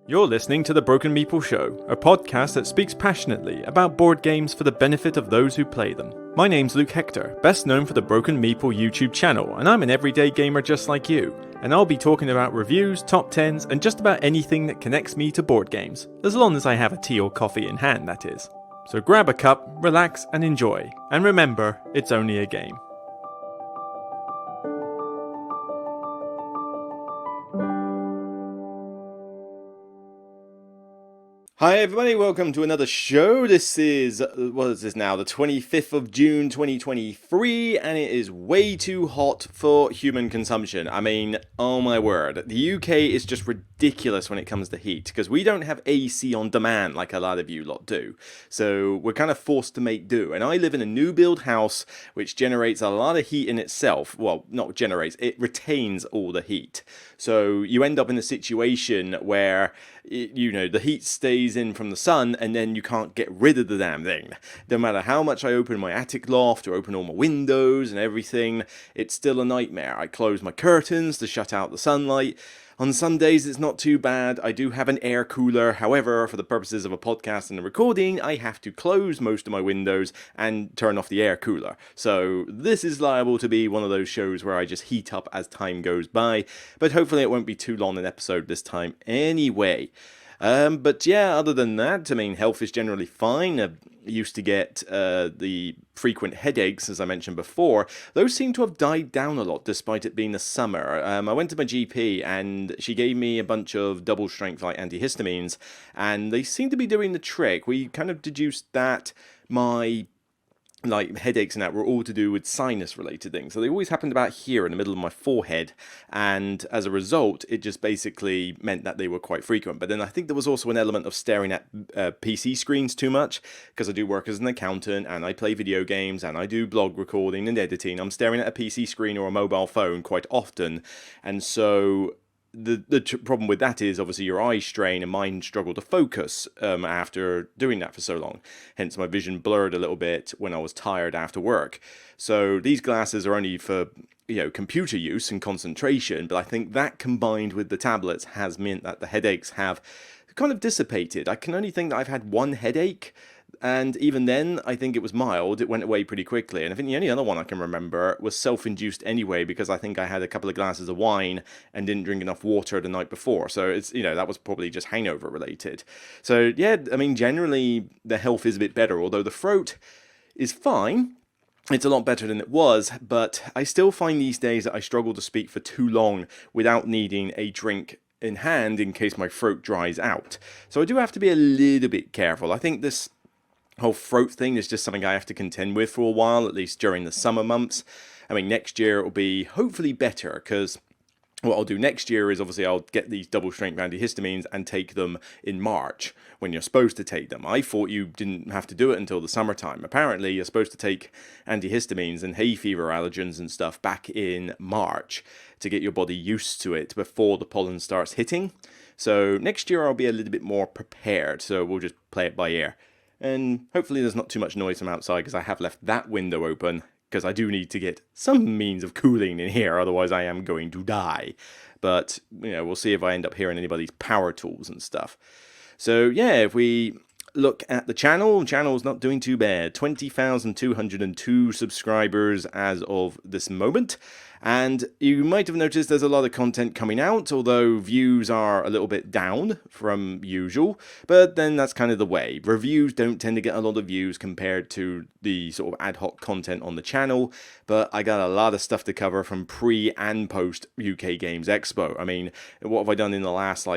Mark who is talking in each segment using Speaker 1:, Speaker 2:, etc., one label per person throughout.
Speaker 1: You're listening to The Broken Meeple Show, a podcast that speaks passionately about board games for the benefit of those who play them. My name's Luke Hector, best known for the Broken Meeple YouTube channel, and I'm an everyday gamer just like you. And I'll be talking about reviews, top 10s, and just about anything that connects me to board games, as long as I have a tea or coffee in hand, that is. So grab a cup, relax, and enjoy. And remember, it's only a game. Hi everybody, welcome to another show. This is, what is this now, the 25th of June 2023, and it is way too hot for human consumption. I mean, oh my word, the UK is just ridiculous when it comes to heat, because we don't have AC on demand like a lot of you lot do. So we're kind of forced to make do, and I live in a new build house which generates a lot of heat in itself. Well, not generates, it retains all the heat. So you end up in a situation where, you know, the heat stays in from the sun and then you can't get rid of the damn thing. No matter how much I open my attic loft or open all my windows and everything, it's still a nightmare. I close my curtains to shut out the sunlight. On some days it's not too bad. I do have an air cooler. However, for the purposes of a podcast and a recording, I have to close most of my windows and turn off the air cooler. So this is liable to be one of those shows where I just heat up as time goes by. But hopefully it won't be too long an episode this time anyway. But yeah, other than that, I mean, health is generally fine. I used to get the frequent headaches, as I mentioned before. Those seem to have died down a lot, despite it being the summer. I went to my GP, and she gave me a bunch of double-strength like antihistamines, and they seem to be doing the trick. We kind of deduced that my headaches and that were all to do with sinus related things. So they always happened about here in the middle of my forehead, and as a result it just basically meant that they were quite frequent. But then I think there was also an element of staring at PC screens too much, because I do work as an accountant and I play video games and I do blog recording and editing. I'm staring at a PC screen or a mobile phone quite often, and so the problem with that is obviously your eyes strain and mine struggle to focus after doing that for so long. Hence my vision blurred a little bit when I was tired after work. So these glasses are only for, you know, computer use and concentration, but I think that combined with the tablets has meant that the headaches have kind of dissipated. I can only think that I've had one headache, and even then, I think it was mild. It went away pretty quickly. And I think the only other one I can remember was self-induced anyway, because I think I had a couple of glasses of wine and didn't drink enough water the night before. So it's, you know, that was probably just hangover related. So yeah, I mean, generally the health is a bit better, although the throat is fine. It's a lot better than it was, but I still find these days that I struggle to speak for too long without needing a drink in hand in case my throat dries out. So I do have to be a little bit careful. I think this whole throat thing is just something I have to contend with for a while, at least during the summer months. I mean, next year it will be hopefully better, because what I'll do next year is obviously I'll get these double-strength antihistamines and take them in March, when you're supposed to take them. I thought you didn't have to do it until the summertime. Apparently, you're supposed to take antihistamines and hay fever allergens and stuff back in March to get your body used to it before the pollen starts hitting. So next year I'll be a little bit more prepared, so we'll just play it by ear. And hopefully there's not too much noise from outside, because I have left that window open, because I do need to get some means of cooling in here, otherwise I am going to die. But, you know, we'll see if I end up hearing anybody's power tools and stuff. So yeah, if we look at the channel's not doing too bad. 20,202 subscribers as of this moment. And you might have noticed there's a lot of content coming out, although views are a little bit down from usual. But then that's kind of the way. Reviews don't tend to get a lot of views compared to the sort of ad hoc content on the channel. But I got a lot of stuff to cover from pre and post UK Games Expo. I mean, what have I done in the last,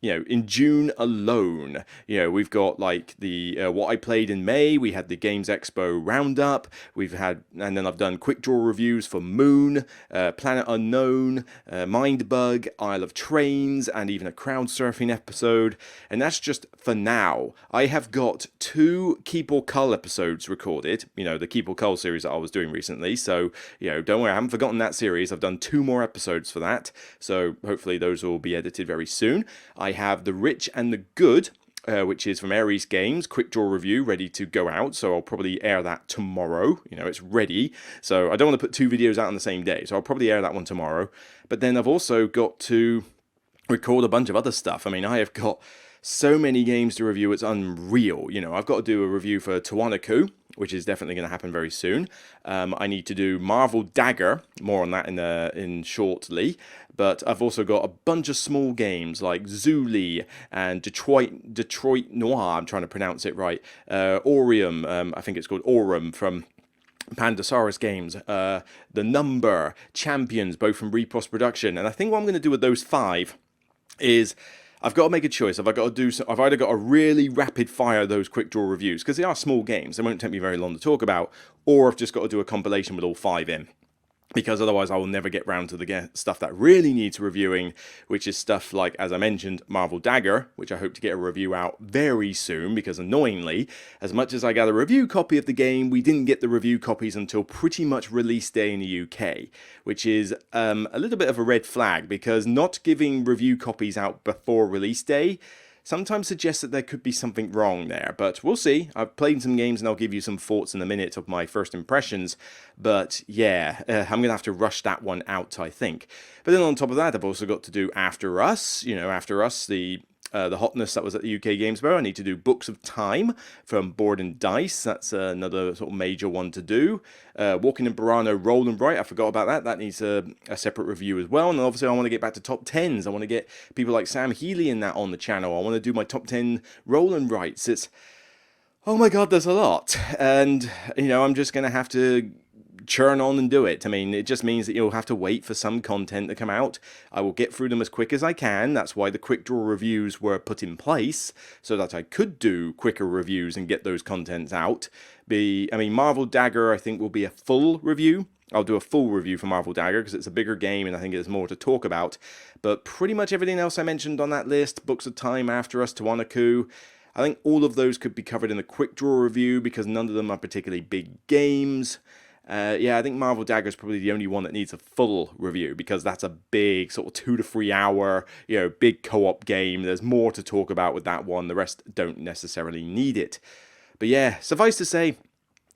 Speaker 1: you know, in June alone, you know, we've got like the what I played in May. We had the Games Expo roundup. We've had, and then I've done quick draw reviews for Moon, Planet Unknown, Mindbug, Isle of Trains, and even a crowd surfing episode. And that's just for now. I have got 2 Keep or Cull episodes recorded. You know, the Keep or Cull series that I was doing recently. So, you know, don't worry, I haven't forgotten that series. I've done 2 more episodes for that. So hopefully those will be edited very soon. I have The Rich and the Good, which is from Ares Games, quick draw review, ready to go out, so I'll probably air that tomorrow. You know, it's ready, so I don't want to put 2 videos out on the same day, so I'll probably air that one tomorrow. But then I've also got to record a bunch of other stuff. I mean, I have got so many games to review, it's unreal. You know, I've got to do a review for Tawanaku, which is definitely going to happen very soon. I need to do Marvel Dagger, more on that in shortly. But I've also got a bunch of small games like Zuli and Detroit Noir, I'm trying to pronounce it right. Orium, I think it's called Aurum from Pandasaurus Games, The Number, Champions, both from Repos Production. And I think what I'm going to do with those 5 is I've got to make a choice. I've either got to really rapid fire those quick draw reviews, because they are small games, they won't take me very long to talk about, or I've just got to do a compilation with all 5 in. Because otherwise I will never get round to the stuff that really needs reviewing, which is stuff like, as I mentioned, Marvel Dagger, which I hope to get a review out very soon, because annoyingly, as much as I got a review copy of the game, we didn't get the review copies until pretty much release day in the UK, which is a little bit of a red flag, because not giving review copies out before release day sometimes suggests that there could be something wrong there, but we'll see. I've played some games and I'll give you some thoughts in a minute of my first impressions, but yeah, I'm going to have to rush that one out, I think. But then on top of that, I've also got to do After Us, After Us, the hotness that was at the UK Games Expo. I need to do Books of Time from Board and Dice. That's another sort of major one to do. Walking in Burano, Roll and Write. I forgot about that. That needs a separate review as well. And obviously I want to get back to top 10s. I want to get people like Sam Healy and that on the channel. I want to do my top 10 Roll and Writes. It's, oh my god, there's a lot. And, I'm just going to have to churn on and do it. I mean, it just means that you'll have to wait for some content to come out. I will get through them as quick as I can. That's why the quick draw reviews were put in place, so that I could do quicker reviews and get those contents out. Marvel Dagger, I think, will be a full review. I'll do a full review for Marvel Dagger because it's a bigger game and I think there's more to talk about. But pretty much everything else I mentioned on that list, Books of Time, After Us, Tawanaku, I think all of those could be covered in a quick draw review because none of them are particularly big games. I think Marvel Dagger is probably the only one that needs a full review because that's a big sort of 2 to 3 hour, big co-op game. There's more to talk about with that one. The rest don't necessarily need it. But yeah, suffice to say,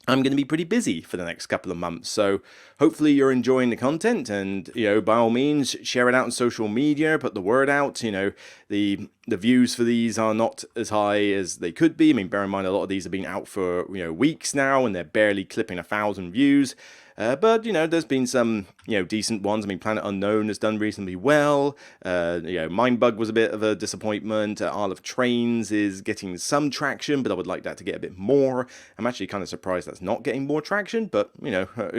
Speaker 1: I'm going to be pretty busy for the next couple of months, so hopefully you're enjoying the content, and by all means share it out on social media, put the word out. The views for these are not as high as they could be. I mean, bear in mind a lot of these have been out for weeks now, and they're barely clipping 1,000 views. But there's been some decent ones. I mean, Planet Unknown has done reasonably well. Mindbug was a bit of a disappointment. Isle of Trains is getting some traction, but I would like that to get a bit more. I'm actually kind of surprised that's not getting more traction, but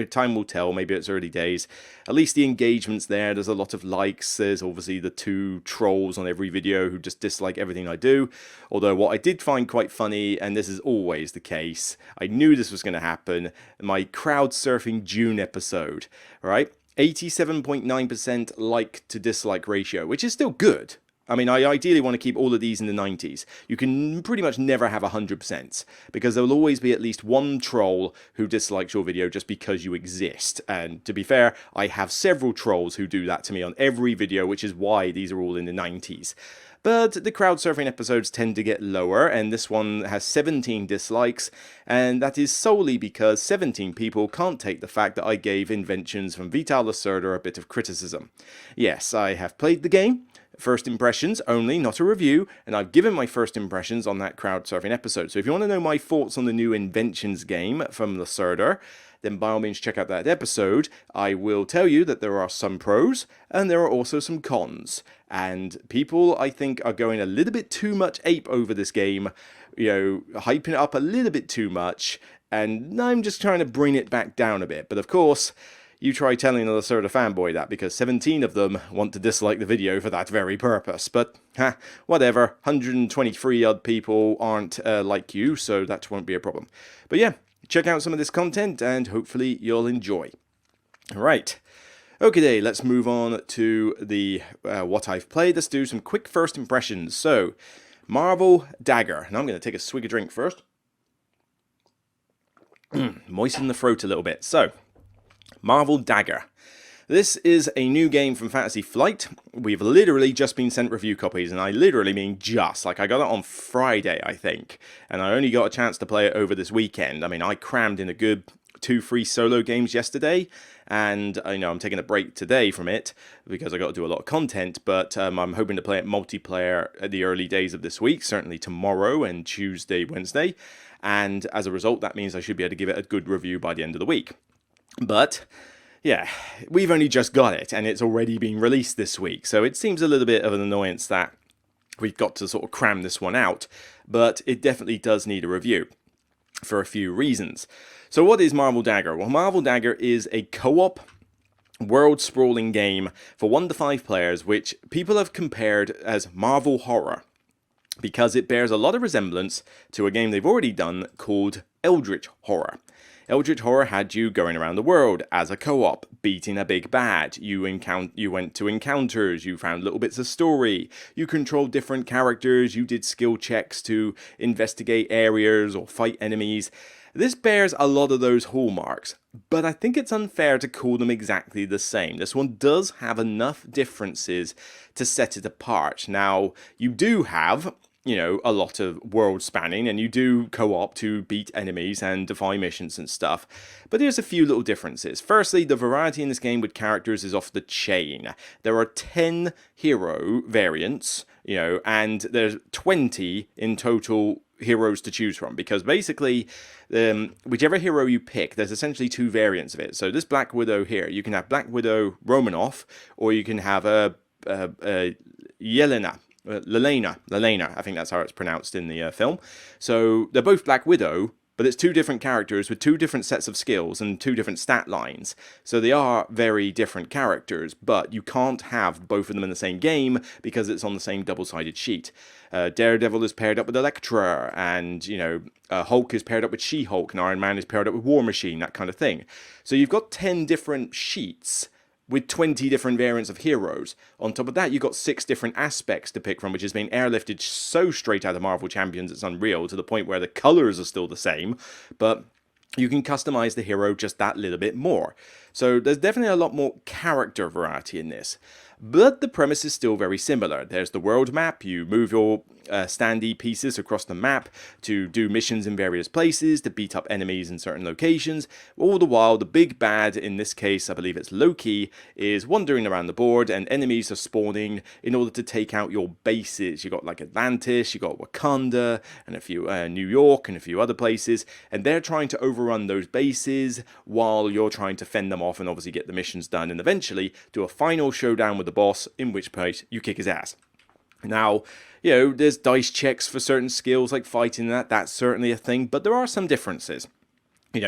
Speaker 1: time will tell. Maybe it's early days. At least the engagement's there. There's a lot of likes. There's obviously the 2 trolls on every video who just dislike everything I do. Although what I did find quite funny, and this is always the case, I knew this was going to happen, my crowd surfing June episode, right? 87.9% like to dislike ratio, which is still good. I mean, I ideally want to keep all of these in the 90s. You can pretty much never have 100%, because there will always be at least one troll who dislikes your video just because you exist. And to be fair, I have several trolls who do that to me on every video, which is why these are all in the 90s. But the crowd surfing episodes tend to get lower, and this one has 17 dislikes, and that is solely because 17 people can't take the fact that I gave Inventions from Vital Lacerda a bit of criticism. Yes, I have played the game, first impressions only, not a review, and I've given my first impressions on that crowd surfing episode. So if you want to know my thoughts on the new Inventions game from Lacerda, then by all means check out that episode. I will tell you that there are some pros, and there are also some cons. And people, I think, are going a little bit too much ape over this game, hyping it up a little bit too much, and I'm just trying to bring it back down a bit. But of course, you try telling a Lacerda fanboy that, because 17 of them want to dislike the video for that very purpose. But, whatever, 123 odd people aren't like you, so that won't be a problem. But yeah, check out some of this content, and hopefully you'll enjoy. Alright. Okay, let's move on to the what I've played. Let's do some quick first impressions. So, Marvel Dagger. Now I'm going to take a swig of drink first. Moisten the throat a little bit. So, Marvel Dagger. This is a new game from Fantasy Flight. We've literally just been sent review copies, and I literally mean just. Like, I got it on Friday, I think, and I only got a chance to play it over this weekend. I mean, I crammed in a good 2 free solo games yesterday, and I'm taking a break today from it because I got to do a lot of content, but I'm hoping to play it multiplayer at the early days of this week, certainly tomorrow and Tuesday, Wednesday, and as a result that means I should be able to give it a good review by the end of the week. But yeah, we've only just got it and it's already been released this week, so it seems a little bit of an annoyance that we've got to sort of cram this one out, but it definitely does need a review for a few reasons. So what is Marvel Dagger? Well, Marvel Dagger is a co-op world-sprawling game for 1 to 5 players, which people have compared as Marvel Horror, because it bears a lot of resemblance to a game they've already done called Eldritch Horror. Eldritch Horror had you going around the world as a co-op, beating a big bad. You went to encounters, you found little bits of story, you controlled different characters, you did skill checks to investigate areas or fight enemies. This bears a lot of those hallmarks, but I think it's unfair to call them exactly the same. This one does have enough differences to set it apart. Now, you do have a lot of world spanning, and you do co-op to beat enemies and defy missions and stuff. But there's a few little differences. Firstly, the variety in this game with characters is off the chain. There are 10 hero variants, and there's 20 in total heroes to choose from, because basically whichever hero you pick, there's essentially 2 variants of it. So this Black Widow here, you can have Black Widow Romanoff, or you can have a Yelena. Lelena, I think that's how it's pronounced in the film. So they're both Black Widow, but it's 2 different characters with 2 different sets of skills and 2 different stat lines. So they are very different characters, but you can't have both of them in the same game because it's on the same double-sided sheet. Daredevil is paired up with Elektra, and Hulk is paired up with She-Hulk, and Iron Man is paired up with War Machine, that kind of thing. So you've got 10 different sheets with 20 different variants of heroes. On top of that, you've got 6 different aspects to pick from, which has been airlifted so straight out of Marvel Champions, it's unreal, to the point where the colours are still the same, but you can customize the hero just that little bit more. So there's definitely a lot more character variety in this. But the premise is still very similar. There's the world map. You move your standee pieces across the map to do missions in various places, to beat up enemies in certain locations. All the while, the big bad, in this case, I believe it's Loki, is wandering around the board, and enemies are spawning in order to take out your bases. You got like Atlantis, you got Wakanda, and a few New York, and a few other places, and they're trying to overrun those bases while you're trying to fend them off and obviously get the missions done, and eventually do a final showdown with the boss, in which case you kick his ass. Now, there's dice checks for certain skills like fighting, that's certainly a thing, but there are some differences.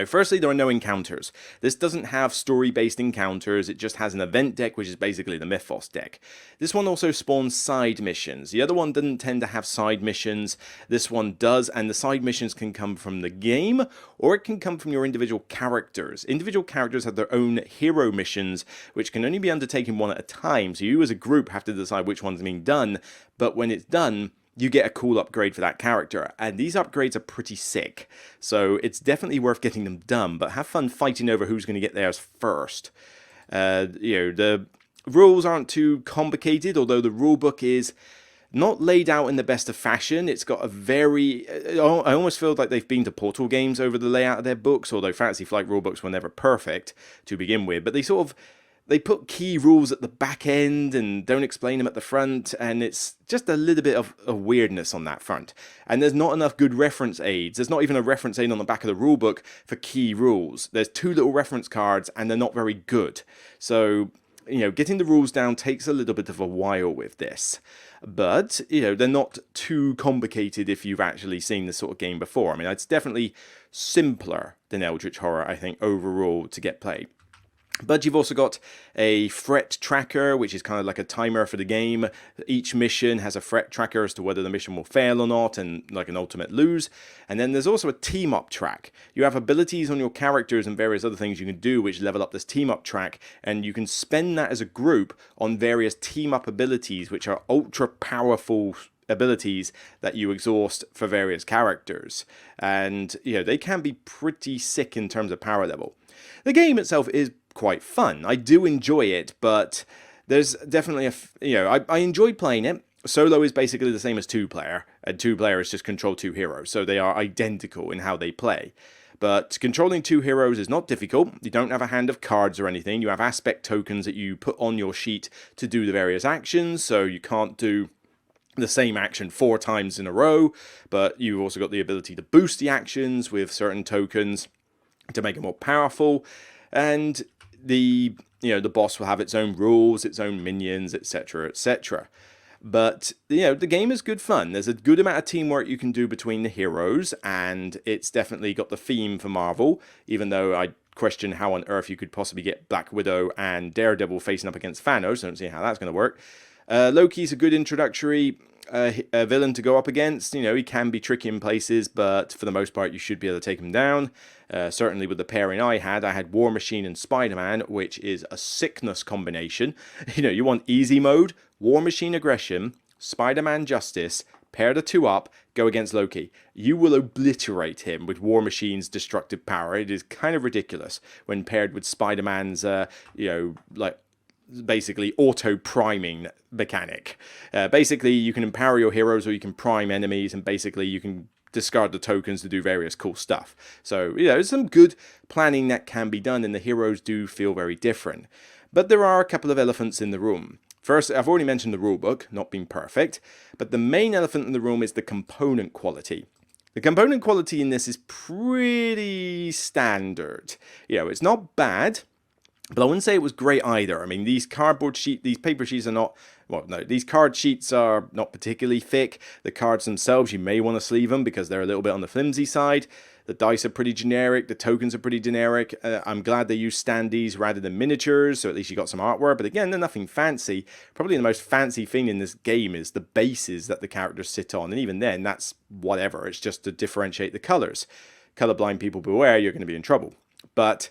Speaker 1: Firstly, there are no encounters. This doesn't have story-based encounters, it just has an event deck, which is basically the Mythos deck. This one also spawns side missions. The other one didn't tend to have side missions. This one does, and the side missions can come from the game, or it can come from your individual characters. Individual characters have their own hero missions, which can only be undertaken one at a time, so you as a group have to decide which one's being done, but when it's done, you get a cool upgrade for that character, and these upgrades are pretty sick, so it's definitely worth getting them done, but have fun fighting over who's going to get theirs first. The rules aren't too complicated, although the rulebook is not laid out in the best of fashion. It's got a very... I almost feel like they've been to Portal Games over the layout of their books, although Fantasy Flight rulebooks were never perfect to begin with, but they put key rules at the back end and don't explain them at the front, and it's just a little bit of weirdness on that front. And there's not enough good reference aids. There's not even a reference aid on the back of the rulebook for key rules. There's 2 little reference cards, and they're not very good. So, getting the rules down takes a little bit of a while with this. But, they're not too complicated if you've actually seen this sort of game before. I mean, it's definitely simpler than Eldritch Horror, I think, overall to get played. But you've also got a fret tracker, which is kind of like a timer for the game. Each mission has a fret tracker as to whether the mission will fail or not, and like an ultimate lose. And then there's also a team-up track. You have abilities on your characters and various other things you can do which level up this team-up track, and you can spend that as a group on various team-up abilities, which are ultra-powerful abilities that you exhaust for various characters. And, they can be pretty sick in terms of power level. The game itself is quite fun. I do enjoy it, but there's definitely I enjoy playing it. Solo is basically the same as 2-player, and 2-player is just control 2 heroes, so they are identical in how they play. But controlling 2 heroes is not difficult. You don't have a hand of cards or anything. You have aspect tokens that you put on your sheet to do the various actions, so you can't do the same action 4 times in a row, but you've also got the ability to boost the actions with certain tokens to make it more powerful, and the boss will have its own rules, its own minions, etc., etc. But, the game is good fun. There's a good amount of teamwork you can do between the heroes, and it's definitely got the theme for Marvel, even though I question how on earth you could possibly get Black Widow and Daredevil facing up against Thanos. I don't see how that's going to work. Loki's a good introductory villain to go up against. He can be tricky in places, but for the most part, you should be able to take him down. Certainly with the pairing I had War Machine and Spider-Man, which is a sickness combination. You want easy mode, War Machine aggression, Spider-Man justice, pair the 2 up, go against Loki. You will obliterate him with War Machine's destructive power. It is kind of ridiculous when paired with Spider-Man's, basically auto-priming mechanic. Basically, you can empower your heroes or you can prime enemies, and basically you can discard the tokens to do various cool stuff. So, there's some good planning that can be done, and the heroes do feel very different. But there are a couple of elephants in the room. First, I've already mentioned the rulebook not being perfect, but the main elephant in the room is the component quality. The component quality in this is pretty standard. It's not bad, but I wouldn't say it was great either. I mean, these paper sheets are not, these card sheets are not particularly thick. The cards themselves, you may want to sleeve them because they're a little bit on the flimsy side. The dice are pretty generic. The tokens are pretty generic. I'm glad they use standees rather than miniatures, so at least you got some artwork. But again, they're nothing fancy. Probably the most fancy thing in this game is the bases that the characters sit on. And even then, that's whatever. It's just to differentiate the colors. Colorblind people beware, you're going to be in trouble. But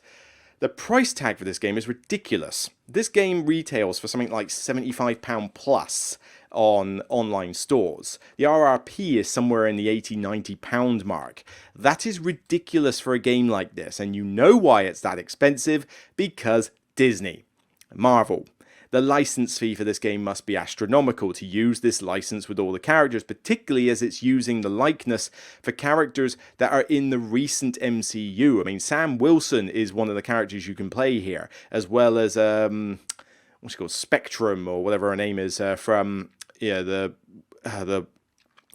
Speaker 1: the price tag for this game is ridiculous. This game retails for something like £75 plus on online stores. The RRP is somewhere in the £80-90 mark. That is ridiculous for a game like this, and you know why it's that expensive, because Disney. Marvel. The license fee for this game must be astronomical to use this license with all the characters, particularly as it's using the likeness for characters that are in the recent MCU. I mean, Sam Wilson is one of the characters you can play here, as well as what's it called, Spectrum, or whatever her name is, from what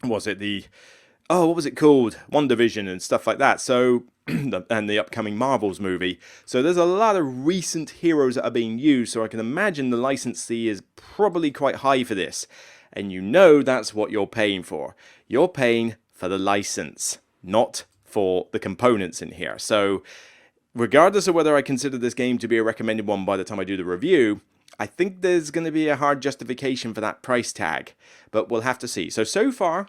Speaker 1: was it called? WandaVision and stuff like that. So, and the upcoming Marvels movie. So there's a lot of recent heroes that are being used, so I can imagine the license fee is probably quite high for this. And that's what you're paying for. You're paying for the license, not for the components in here. So, regardless of whether I consider this game to be a recommended one by the time I do the review, I think there's going to be a hard justification for that price tag. But we'll have to see. So far,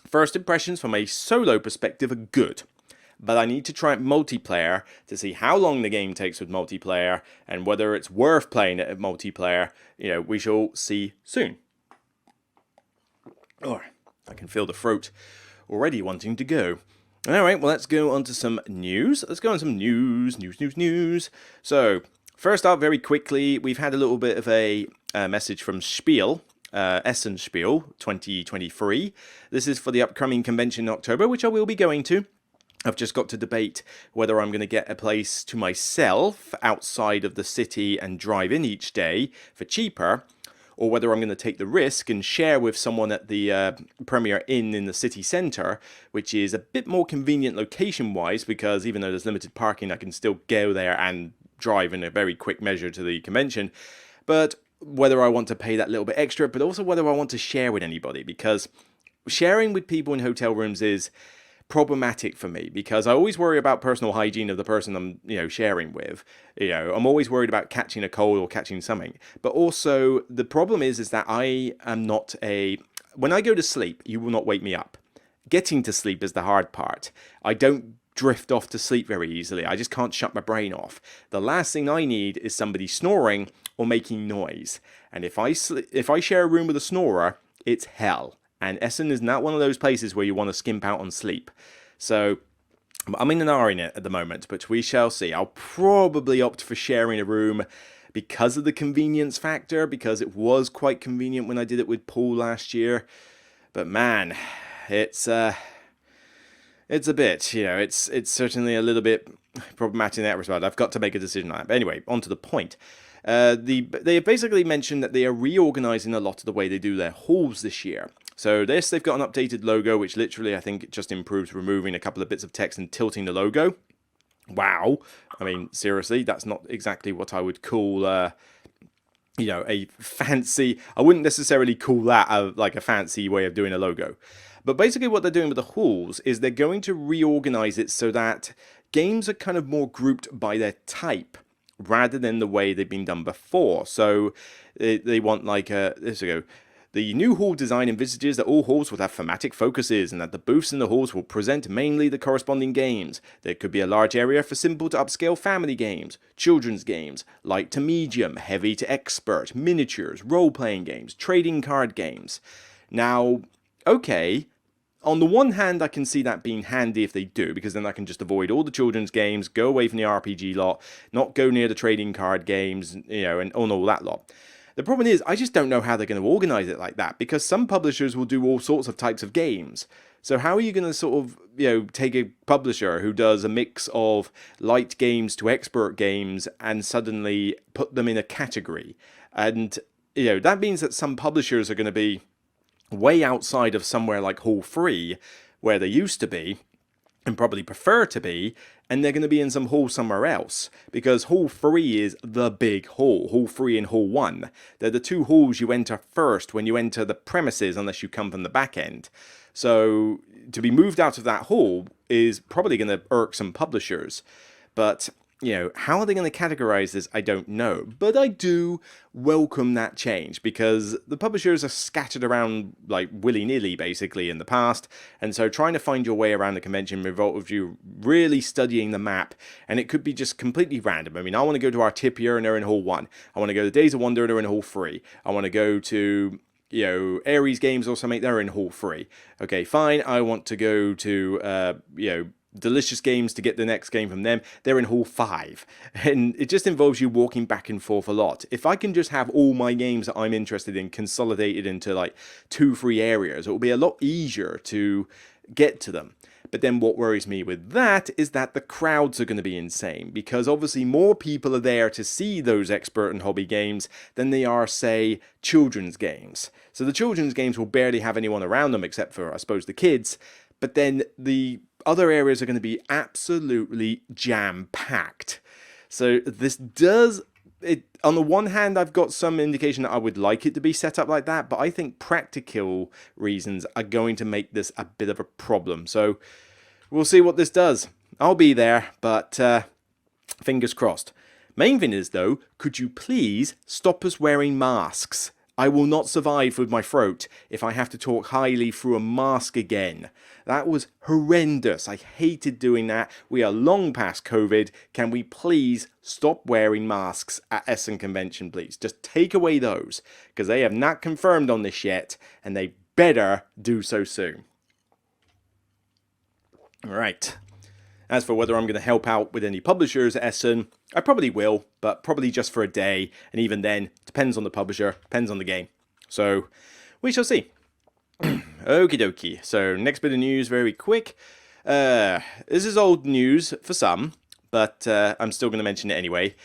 Speaker 1: first impressions from a solo perspective are good. But I need to try it multiplayer to see how long the game takes with multiplayer and whether it's worth playing it at multiplayer. We shall see soon. Oh, I can feel the throat already wanting to go. Alright, well, let's go on to some news. Let's go on some news. So, first up, very quickly, we've had a little bit of a message from Spiel. Essen Spiel 2023. This is for the upcoming convention in October, which I will be going to. I've just got to debate whether I'm going to get a place to myself outside of the city and drive in each day for cheaper, or whether I'm going to take the risk and share with someone at the Premier Inn in the city centre, which is a bit more convenient location-wise, because even though there's limited parking, I can still go there and drive in a very quick measure to the convention. But whether I want to pay that little bit extra, but also whether I want to share with anybody, because sharing with people in hotel rooms is problematic for me, because I always worry about personal hygiene of the person I'm sharing with. I'm always worried about catching a cold or catching something. But also the problem is that I am not when I go to sleep, you will not wake me up. Getting to sleep is the hard part. I don't drift off to sleep very easily. I just can't shut my brain off. The last thing I need is somebody snoring or making noise. And if I share a room with a snorer, it's hell. And Essen is not one of those places where you want to skimp out on sleep. So, I'm in an R in it at the moment, but we shall see. I'll probably opt for sharing a room because of the convenience factor, because it was quite convenient when I did it with Paul last year. But man, it's It's a bit, it's certainly a little bit problematic in that respect. I've got to make a decision on that. But anyway, on to the point. They have basically mentioned that they are reorganizing a lot of the way they do their halls this year. So they've got an updated logo, which literally I think just improves removing a couple of bits of text and tilting the logo. Wow. I mean, seriously, that's not exactly what I would call, a fancy... I wouldn't necessarily call that like a fancy way of doing a logo. But basically what they're doing with the halls is they're going to reorganize it so that games are kind of more grouped by their type, rather than the way they've been done before. So they want this we go. The new hall design envisages that all halls will have thematic focuses and that the booths in the halls will present mainly the corresponding games. There could be a large area for simple to upscale family games, children's games, light to medium, heavy to expert, miniatures, role-playing games, trading card games. Now, okay, on the one hand, I can see that being handy if they do, because then I can just avoid all the children's games, go away from the RPG lot, not go near the trading card games, and all that lot. The problem is, I just don't know how they're going to organize it like that, because some publishers will do all sorts of types of games. So how are you going to sort of, take a publisher who does a mix of light games to expert games and suddenly put them in a category? And, that means that some publishers are going to be way outside of somewhere like Hall 3, where they used to be, and probably prefer to be, and they're going to be in some hall somewhere else, because Hall 3 is the big hall. Hall 3 and Hall 1. They're the two halls you enter first when you enter the premises, unless you come from the back end. So to be moved out of that hall is probably going to irk some publishers. But, how are they going to categorize this? I don't know. But I do welcome that change, because the publishers are scattered around like willy-nilly basically in the past. And so trying to find your way around the convention involves you really studying the map. And it could be just completely random. I mean, I want to go to Artipia and they're in Hall 1. I want to go to Days of Wonder and they're in Hall 3. I want to go to... Ares Games or something, they're in Hall 3. Okay, fine. I want to go to, Delicious Games to get the next game from them. They're in Hall 5. And it just involves you walking back and forth a lot. If I can just have all my games that I'm interested in consolidated into like 2-3 areas, it will be a lot easier to get to them. But then what worries me with that is that the crowds are going to be insane, because obviously more people are there to see those expert and hobby games than they are, say, children's games. So the children's games will barely have anyone around them except for, I suppose, the kids. But then the other areas are going to be absolutely jam-packed. So this does... on the one hand, I've got some indication that I would like it to be set up like that, but I think practical reasons are going to make this a bit of a problem. So we'll see what this does. I'll be there, but fingers crossed. Main thing is, though, could you please stop us wearing masks? I will not survive with my throat if I have to talk highly through a mask again. That was horrendous. I hated doing that. We are long past COVID. Can we please stop wearing masks at Essen Convention, please? Just take away those, because they have not confirmed on this yet, and they better do so soon. Alright. As for whether I'm going to help out with any publishers at Essen, I probably will, but probably just for a day, and even then, depends on the publisher, depends on the game. So, we shall see. Okie dokie. So, next bit of news, very quick. This is old news for some, but I'm still going to mention it anyway.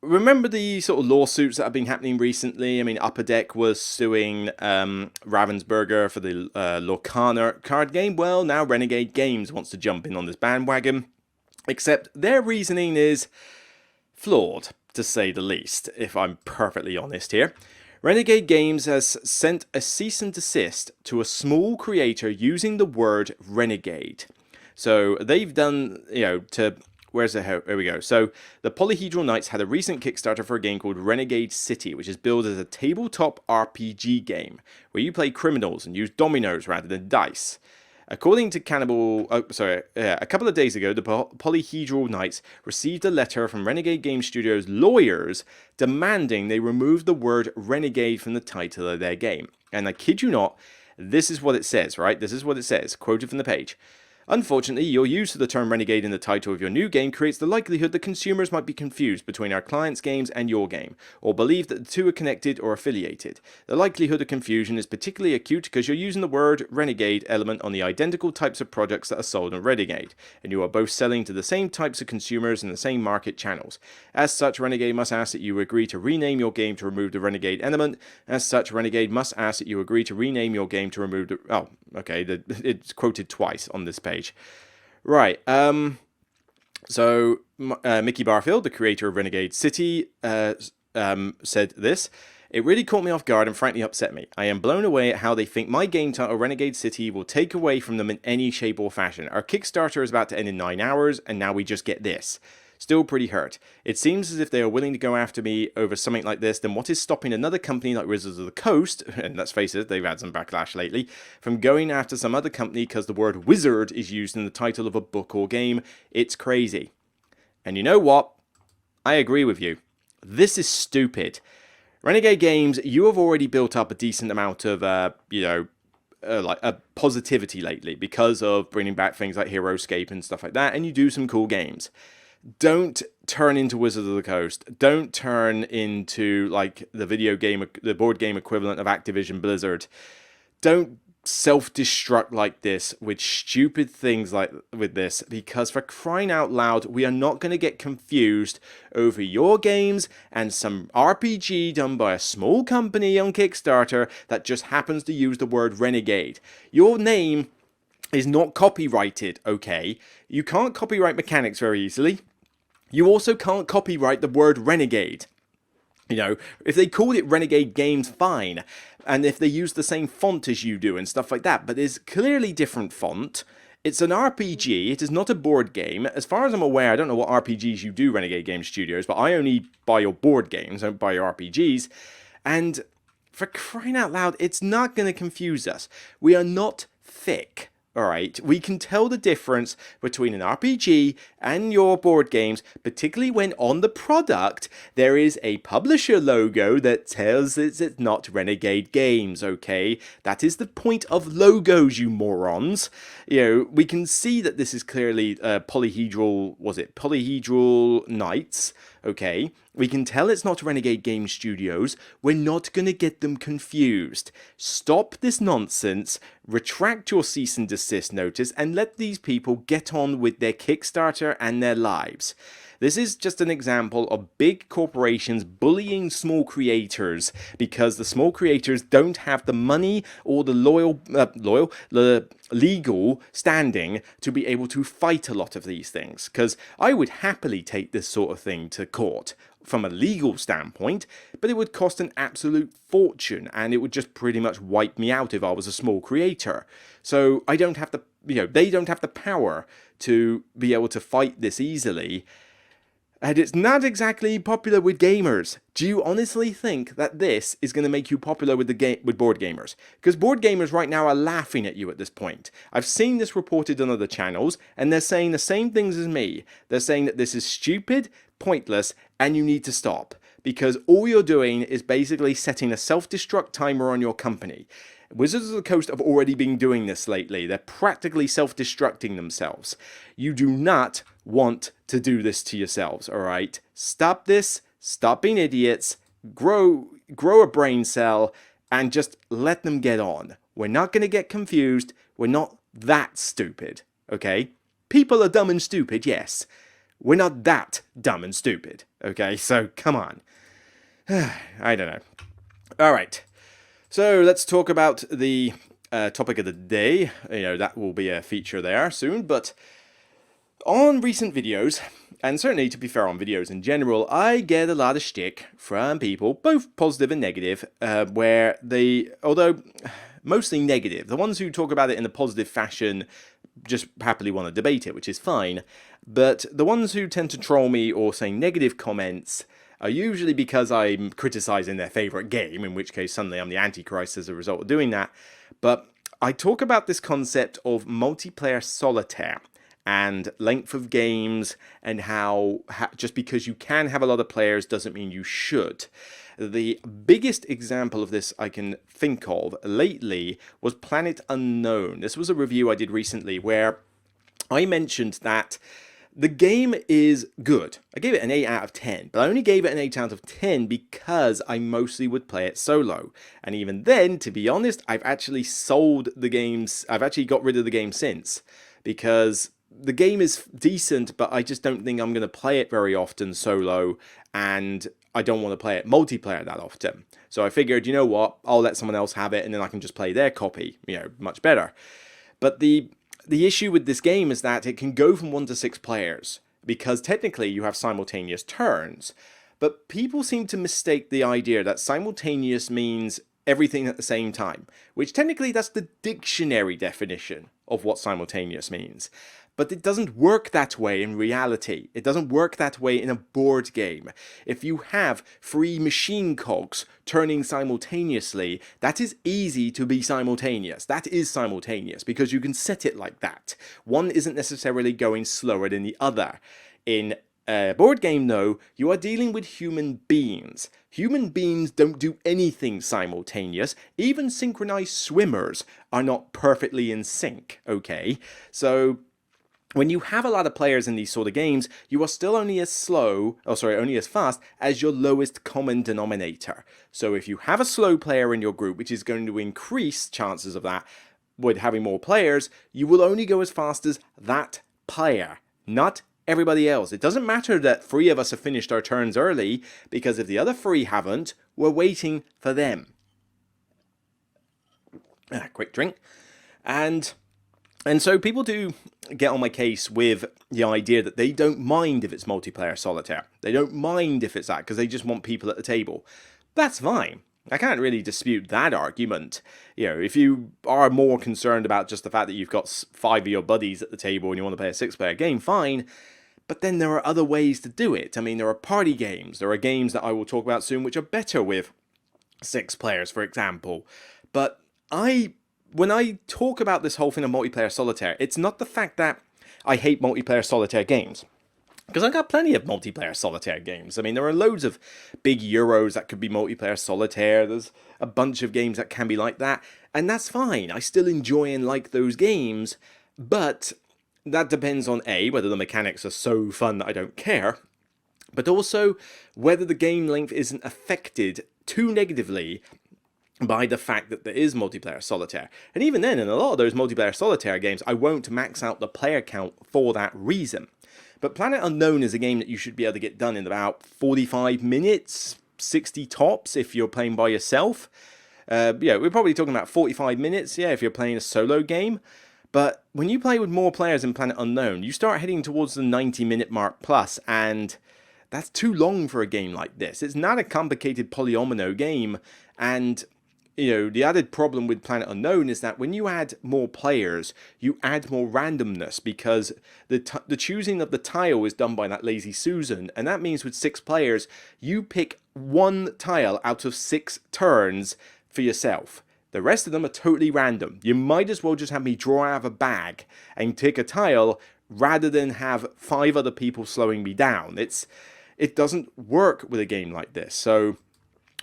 Speaker 1: Remember the sort of lawsuits that have been happening recently? I mean, Upper Deck was suing Ravensburger for the Lorcaner card game. Well, now Renegade Games wants to jump in on this bandwagon. Except their reasoning is flawed, to say the least, if I'm perfectly honest here. Renegade Games has sent a cease and desist to a small creator using the word renegade. So they've done, where's the hell? There we go. So the Polyhedral Knights had a recent Kickstarter for a game called Renegade City, which is billed as a tabletop RPG game where you play criminals and use dominoes rather than dice. According to a couple of days ago, the Polyhedral Knights received a letter from Renegade Game Studios lawyers demanding they remove the word renegade from the title of their game. And I kid you not, this is what it says, right? This is what it says, quoted from the page. Unfortunately, your use of the term renegade in the title of your new game creates the likelihood that consumers might be confused between our client's games and your game, or believe that the two are connected or affiliated. The likelihood of confusion is particularly acute because you're using the word renegade element on the identical types of products that are sold on Renegade, and you are both selling to the same types of consumers in the same market channels. As such, Renegade must ask that you agree to rename your game to remove the renegade element. As such, Renegade must ask that you agree to rename your game to remove the... Oh, okay, it's quoted twice on this page. Right, so Mickey Barfield, the creator of Renegade City, said this: "It really caught me off guard and frankly upset me. I am blown away at how they think my game title, Renegade City, will take away from them in any shape or fashion. Our Kickstarter is about to end in 9 hours, and now we just get this. Still pretty hurt. It seems as if they are willing to go after me over something like this, then what is stopping another company like Wizards of the Coast," and let's face it, they've had some backlash lately, "from going after some other company because the word wizard is used in the title of a book or game? It's crazy." And you know what? I agree with you. This is stupid. Renegade Games, you have already built up a decent amount of, like a positivity lately because of bringing back things like Heroescape and stuff like that, and you do some cool games. Don't turn into Wizards of the Coast. Don't turn into like the board game equivalent of Activision Blizzard. Don't self-destruct like this with stupid things like with this, because for crying out loud, we are not going to get confused over your games and some RPG done by a small company on Kickstarter that just happens to use the word renegade. Your name is not copyrighted, okay? You can't copyright mechanics very easily. You also can't copyright the word renegade. You know, if they called it Renegade Games, fine. And if they use the same font as you do and stuff like that, but it's clearly different font. It's an RPG, it is not a board game. As far as I'm aware, I don't know what RPGs you do, Renegade Game Studios, but I only buy your board games, I don't buy your RPGs. And for crying out loud, it's not going to confuse us. We are not thick. Alright, we can tell the difference between an RPG and your board games, particularly when on the product there is a publisher logo that tells us it's not Renegade Games, okay? That is the point of logos, you morons. You know, we can see that this is clearly polyhedral Knights, okay? We can tell it's not Renegade Game Studios. We're not going to get them confused. Stop this nonsense, retract your cease and desist notice, and let these people get on with their Kickstarter and their lives. This is just an example of big corporations bullying small creators because the small creators don't have the money or the legal standing to be able to fight a lot of these things. Because I would happily take this sort of thing to court from a legal standpoint, but it would cost an absolute fortune and it would just pretty much wipe me out if I was a small creator. So I don't have the, they don't have the power to be able to fight this easily. And it's not exactly popular with gamers. Do you honestly think that this is going to make you popular with with board gamers? Because board gamers right now are laughing at you at this point. I've seen this reported on other channels, and they're saying the same things as me. They're saying that this is stupid, pointless, and you need to stop. Because all you're doing is basically setting a self-destruct timer on your company. Wizards of the Coast have already been doing this lately. They're practically self-destructing themselves. You do not want to do this to yourselves, alright? Stop this, stop being idiots, grow a brain cell, and just let them get on. We're not going to get confused. We're not that stupid, okay? People are dumb and stupid, yes. We're not that dumb and stupid, okay? So, come on. I don't know. Alright. So let's talk about the topic of the day. That will be a feature there soon, but on recent videos, and certainly to be fair on videos in general, I get a lot of shtick from people, both positive and negative, where although mostly negative, the ones who talk about it in a positive fashion just happily want to debate it, which is fine, but the ones who tend to troll me or say negative comments are usually because I'm criticizing their favorite game, in which case suddenly I'm the Antichrist as a result of doing that. But I talk about this concept of multiplayer solitaire and length of games and how just because you can have a lot of players doesn't mean you should. The biggest example of this I can think of lately was Planet Unknown. This was a review I did recently where I mentioned that the game is good. I gave it an 8 out of 10, but I only gave it an 8 out of 10 because I mostly would play it solo. And even then, to be honest, I've actually sold the games. I've actually got rid of the game since, because the game is decent, but I just don't think I'm going to play it very often solo, and I don't want to play it multiplayer that often. So I figured, you know what, I'll let someone else have it, and then I can just play their copy, much better. But the issue with this game is that it can go from 1 to 6 players, because technically you have simultaneous turns. But people seem to mistake the idea that simultaneous means everything at the same time, which technically that's the dictionary definition of what simultaneous means. But it doesn't work that way in reality. It doesn't work that way in a board game. If you have 3 machine cogs turning simultaneously, that is easy to be simultaneous. That is simultaneous because you can set it like that. One isn't necessarily going slower than the other. In a board game, though, you are dealing with human beings. Human beings don't do anything simultaneous. Even synchronized swimmers are not perfectly in sync, okay? So when you have a lot of players in these sort of games, you are still only as fast as your lowest common denominator. So if you have a slow player in your group, which is going to increase chances of that with having more players, you will only go as fast as that player, not everybody else. It doesn't matter that 3 of us have finished our turns early, because if the other 3 haven't, we're waiting for them. Quick drink. And so people do get on my case with the idea that they don't mind if it's multiplayer solitaire. They don't mind if it's that, because they just want people at the table. That's fine. I can't really dispute that argument. If you are more concerned about just the fact that you've got 5 of your buddies at the table and you want to play a 6-player game, fine. But then there are other ways to do it. I mean, there are party games. There are games that I will talk about soon which are better with 6 players, for example. But when I talk about this whole thing of multiplayer solitaire, it's not the fact that I hate multiplayer solitaire games. Because I've got plenty of multiplayer solitaire games. I mean, there are loads of big Euros that could be multiplayer solitaire. There's a bunch of games that can be like that. And that's fine. I still enjoy and like those games. But that depends on A, whether the mechanics are so fun that I don't care. But also whether the game length isn't affected too negatively by the fact that there is multiplayer solitaire. And even then, in a lot of those multiplayer solitaire games, I won't max out the player count for that reason. But Planet Unknown is a game that you should be able to get done in about 45 minutes, 60 tops if you're playing by yourself. We're probably talking about 45 minutes, if you're playing a solo game. But when you play with more players in Planet Unknown, you start heading towards the 90-minute mark plus, and that's too long for a game like this. It's not a complicated polyomino game, and the added problem with Planet Unknown is that when you add more players, you add more randomness, because the choosing of the tile is done by that lazy Susan, and that means with 6 players, you pick 1 tile out of 6 turns for yourself. The rest of them are totally random. You might as well just have me draw out of a bag and take a tile rather than have 5 other people slowing me down. It doesn't work with a game like this. So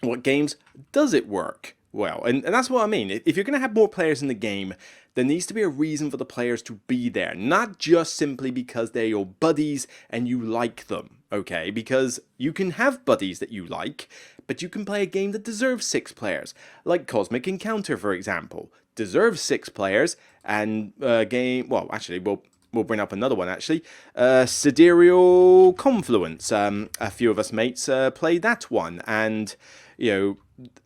Speaker 1: what games does it work? Well, and that's what I mean. If you're going to have more players in the game, there needs to be a reason for the players to be there. Not just simply because they're your buddies and you like them, okay? Because you can have buddies that you like, but you can play a game that deserves 6 players. Like Cosmic Encounter, for example. Deserves 6 players, and a game... Well, actually, we'll bring up another one, actually. Sidereal Confluence. A few of us mates played that one, and...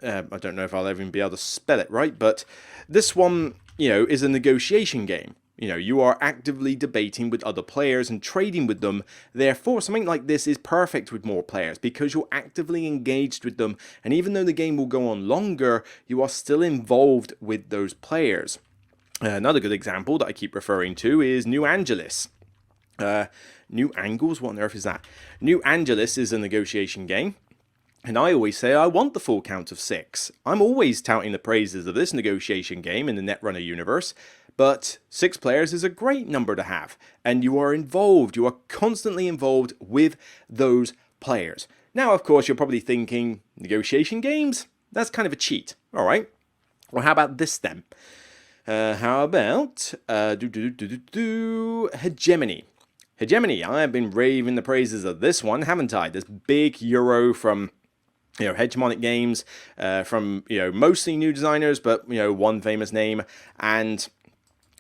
Speaker 1: I don't know if I'll even be able to spell it right, but this one, is a negotiation game. You are actively debating with other players and trading with them. Therefore, something like this is perfect with more players because you're actively engaged with them. And even though the game will go on longer, you are still involved with those players. Another good example that I keep referring to is New Angeles. New Angles? What on earth is that? New Angeles is a negotiation game. And I always say I want the full count of 6. I'm always touting the praises of this negotiation game in the Netrunner universe, but 6 players is a great number to have, and you are involved. You are constantly involved with those players. Now, of course, you're probably thinking, negotiation games? That's kind of a cheat. All right. Well, how about this then? How about Hegemony? Hegemony, I have been raving the praises of this one, haven't I? This big Euro from Hegemonic Games, from mostly new designers, but one famous name. And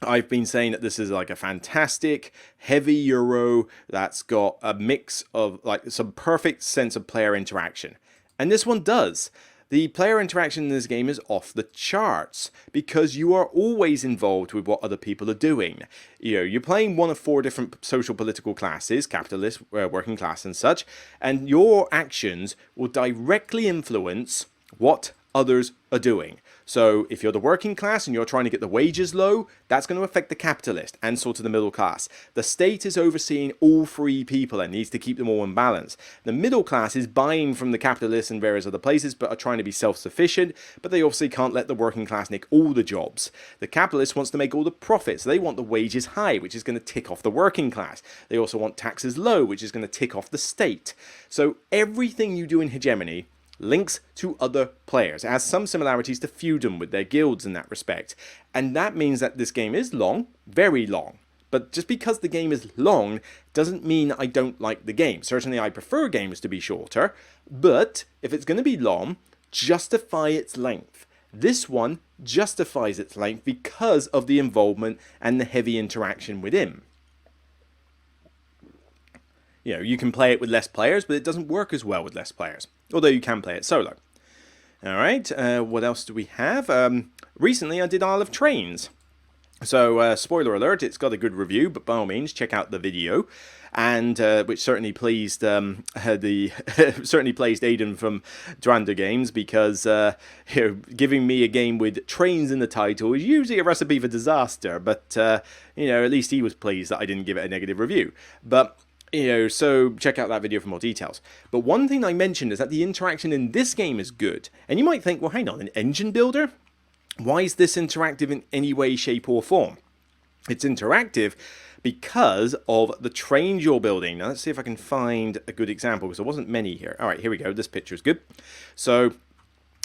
Speaker 1: I've been saying that this is like a fantastic heavy Euro that's got a mix of like some perfect sense of player interaction, and this one does. The player interaction in this game is off the charts because you are always involved with what other people are doing. You're playing one of 4 different social political classes, capitalist, working class and such, and your actions will directly influence what others are doing. So if you're the working class and you're trying to get the wages low, that's going to affect the capitalist and sort of the middle class. The state is overseeing all 3 people and needs to keep them all in balance. The middle class is buying from the capitalists and various other places, but are trying to be self-sufficient, but they obviously can't let the working class nick all the jobs. The capitalist wants to make all the profits. They want the wages high, which is going to tick off the working class. They also want taxes low, which is going to tick off the state. So everything you do in Hegemony links to other players. It has some similarities to feudum with their guilds in that respect. And that means that this game is long, very long. But just because the game is long doesn't mean I don't like the game. Certainly I prefer games to be shorter, but if it's going to be long, justify its length. This one justifies its length because of the involvement and the heavy interaction within. You can play it with less players, but it doesn't work as well with less players. Although you can play it solo. Alright, what else do we have? Recently I did Isle of Trains. So, spoiler alert, it's got a good review, but by all means, check out the video. And which certainly pleased certainly pleased Aidan from Renegade Games, because giving me a game with trains in the title is usually a recipe for disaster. But at least he was pleased that I didn't give it a negative review. But so check out that video for more details. But one thing I mentioned is that the interaction in this game is good. And you might think, well, hang on, an engine builder? Why is this interactive in any way, shape, or form? It's interactive because of the trains you're building. Now, let's see if I can find a good example, because there wasn't many here. All right, here we go. This picture is good. So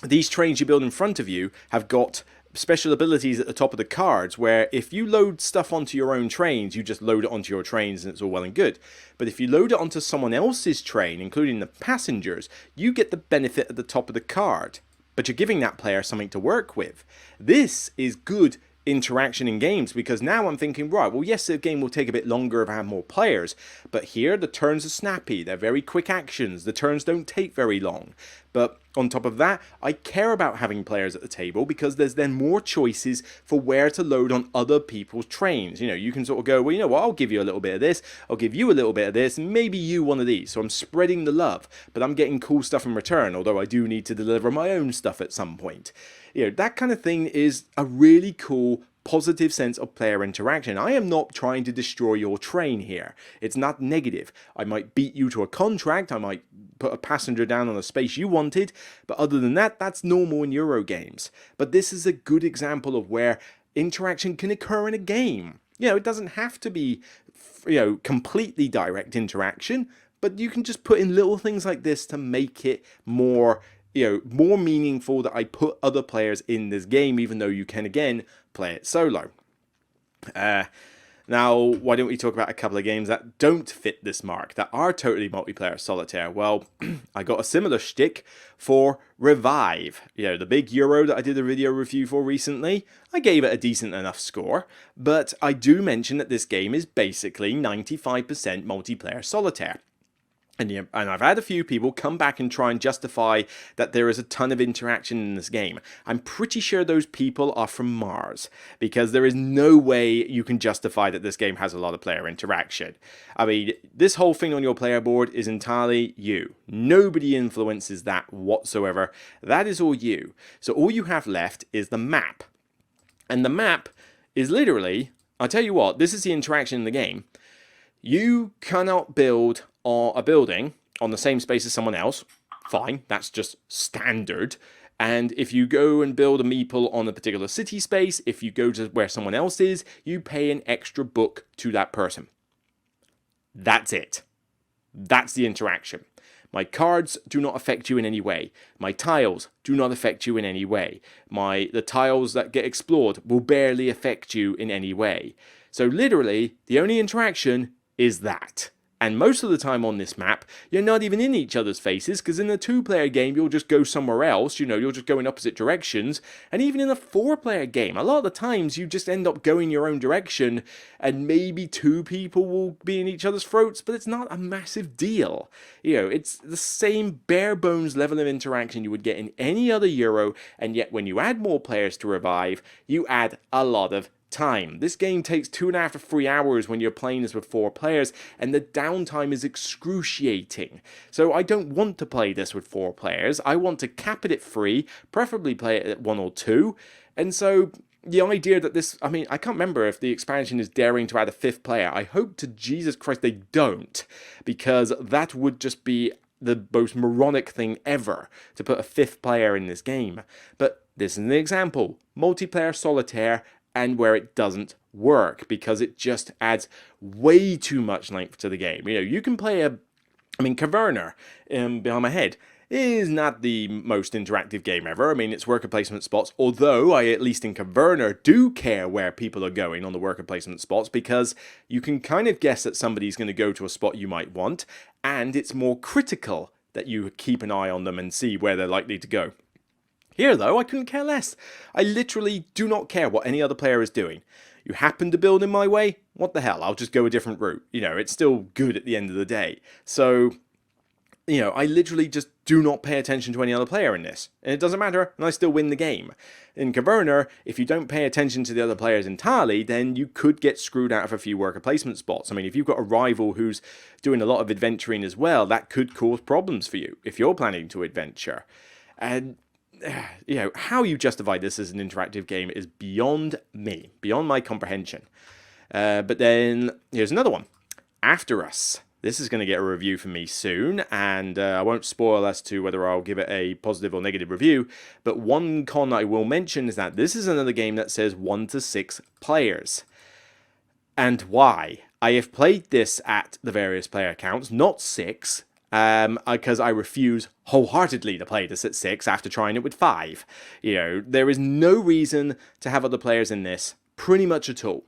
Speaker 1: these trains you build in front of you have got special abilities at the top of the cards, where if you load stuff onto your own trains, you just load it onto your trains and it's all well and good. But if you load it onto someone else's train, including the passengers, you get the benefit at the top of the card. But you're giving that player something to work with. This is good interaction in games, because now I'm thinking, right, well, yes, the game will take a bit longer if I have more players, but here the turns are snappy, they're very quick actions, the turns don't take very long. But on top of that, I care about having players at the table, because there's then more choices for where to load on other people's trains. You can sort of go, well, what, I'll give you a little bit of this, I'll give you a little bit of this, and maybe you one of these. So I'm spreading the love, but I'm getting cool stuff in return, although I do need to deliver my own stuff at some point. That kind of thing is a really cool, positive sense of player interaction. I am not trying to destroy your train here. It's not negative. I might beat you to a contract, I might put a passenger down on a space you wanted, but other than that, that's normal in Euro games. But this is a good example of where interaction can occur in a game. It doesn't have to be, completely direct interaction, but you can just put in little things like this to make it more more meaningful that I put other players in this game, even though you can, again, play it solo. Now, why don't we talk about a couple of games that don't fit this mark, that are totally multiplayer solitaire? Well, I got a similar shtick for Revive. The big Euro that I did a video review for recently. I gave it a decent enough score, but I do mention that this game is basically 95% multiplayer solitaire. And I've had a few people come back and try and justify that there is a ton of interaction in this game. I'm pretty sure those people are from Mars, because there is no way you can justify that this game has a lot of player interaction. I mean, this whole thing on your player board is entirely you. Nobody influences that whatsoever. That is all you. So all you have left is the map. And the map is literally, I'll tell you what, this is the interaction in the game. You cannot build a building on the same space as someone else. Fine, that's just standard. And if you go and build a Meeple on a particular city space, if you go to where someone else is, you pay an extra book to that person. That's it. That's the interaction. My cards do not affect you in any way. My tiles do not affect you in any way. The tiles that get explored will barely affect you in any way. So literally, the only interaction is that. And most of the time on this map, you're not even in each other's faces, because in a 2-player game, you'll just go somewhere else, you'll just go in opposite directions. And even in a 4-player game, a lot of the times you just end up going your own direction, and maybe 2 people will be in each other's throats, but it's not a massive deal. It's the same bare bones level of interaction you would get in any other Euro, and yet when you add more players to revive, you add a lot of time. This game takes 2.5 to 3 hours when you're playing this with 4 players, and the downtime is excruciating. So I don't want to play this with 4 players. I want to cap it at 3, preferably play it at 1 or 2. And so the idea that this, I can't remember if the expansion is daring to add a 5th player. I hope to Jesus Christ they don't, because that would just be the most moronic thing ever, to put a 5th player in this game. But this is an example. Multiplayer Solitaire, and where it doesn't work, because it just adds way too much length to the game. You can play Caverna, behind my head, is not the most interactive game ever. It's worker placement spots, although I, at least in Caverna, do care where people are going on the worker placement spots, because you can kind of guess that somebody's going to go to a spot you might want, and it's more critical that you keep an eye on them and see where they're likely to go. Here, though, I couldn't care less. I literally do not care what any other player is doing. You happen to build in my way? What the hell, I'll just go a different route. It's still good at the end of the day. So, I literally just do not pay attention to any other player in this. And it doesn't matter, and I still win the game. In Caverna, if you don't pay attention to the other players entirely, then you could get screwed out of a few worker placement spots. If you've got a rival who's doing a lot of adventuring as well, that could cause problems for you if you're planning to adventure. And how you justify this as an interactive game is beyond me, beyond my comprehension. But then here's another one. After Us. This is going to get a review from me soon, and I won't spoil as to whether I'll give it a positive or negative review, but one con I will mention is that this is another game that says 1 to 6 players. And why? I have played this at the various player counts, not 6, because I refuse wholeheartedly to play this at 6 after trying it with 5. There is no reason to have other players in this, pretty much at all.